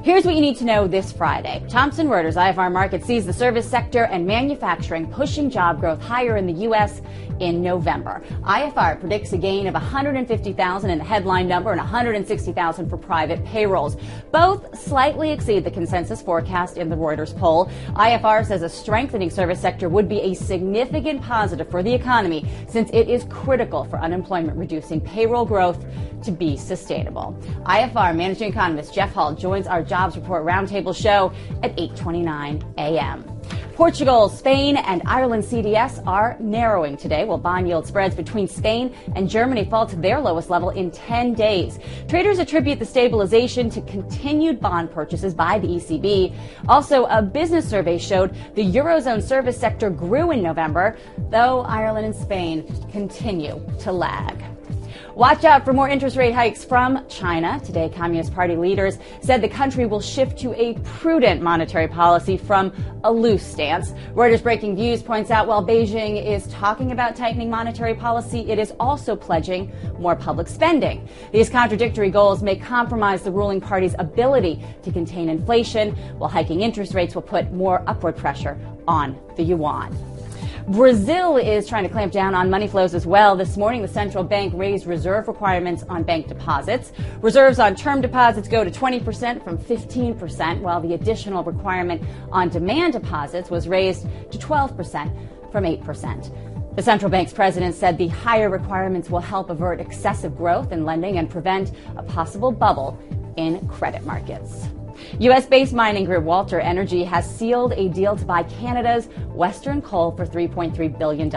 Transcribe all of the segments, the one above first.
Here's what you need to know this Friday. Thomson Reuters IFR Market sees the service sector and manufacturing pushing job growth higher in the U.S. in November. IFR predicts a gain of 150,000 in the headline number and 160,000 for private payrolls. Both slightly exceed the consensus forecast in the Reuters poll. IFR says a strengthening service sector would be a significant positive for the economy since it is critical for unemployment reducing payroll growth to be sustainable. IFR managing economist Jeff Hall joins our Jobs Report Roundtable show at 8:29 a.m. Portugal, Spain, and Ireland CDS are narrowing today, while bond yield spreads between Spain and Germany fall to their lowest level in 10 days. Traders attribute the stabilization to continued bond purchases by the ECB. Also, a business survey showed the Eurozone service sector grew in November, though Ireland and Spain continue to lag. Watch out for more interest rate hikes from China. Today, Communist Party leaders said the country will shift to a prudent monetary policy from a loose stance. Reuters Breaking Views points out while Beijing is talking about tightening monetary policy, it is also pledging more public spending. These contradictory goals may compromise the ruling party's ability to contain inflation, while hiking interest rates will put more upward pressure on the yuan. Brazil is trying to clamp down on money flows as well. This morning, the central bank raised reserve requirements on bank deposits. Reserves on term deposits go to 20% from 15%, while the additional requirement on demand deposits was raised to 12% from 8%. The central bank's president said the higher requirements will help avert excessive growth in lending and prevent a possible bubble in credit markets. U.S.-based mining group Walter Energy has sealed a deal to buy Canada's Western Coal for $3.3 billion.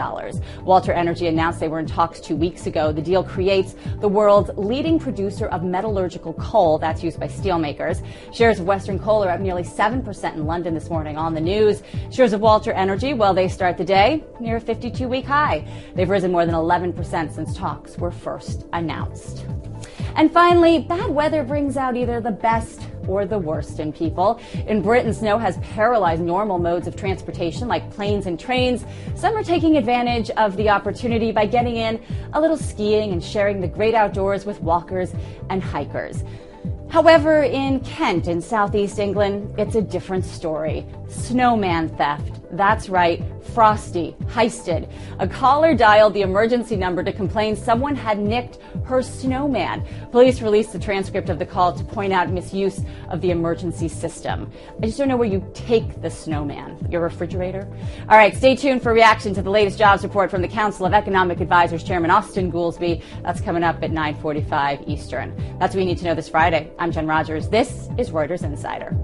Walter Energy announced they were in talks 2 weeks ago. The deal creates the world's leading producer of metallurgical coal that's used by steelmakers. Shares of Western Coal are up nearly 7% in London this morning on the news. Shares of Walter Energy, well, they start the day near a 52-week high. They've risen more than 11% since talks were first announced. And finally, bad weather brings out either the best or the worst in people. In Britain, snow has paralyzed normal modes of transportation like planes and trains. Some are taking advantage of the opportunity by getting in a little skiing and sharing the great outdoors with walkers and hikers. However, in Kent in southeast England, it's a different story. Snowman theft. That's right, Frosty, heisted. A caller dialed the emergency number to complain someone had nicked her snowman. Police released the transcript of the call to point out misuse of the emergency system. I just don't know where you take the snowman. Your refrigerator? All right, stay tuned for reaction to the latest jobs report from the Council of Economic Advisors Chairman Austin Goolsbee. That's coming up at 9:45 Eastern. That's what you need to know this Friday. I'm Jen Rogers. This is Reuters Insider.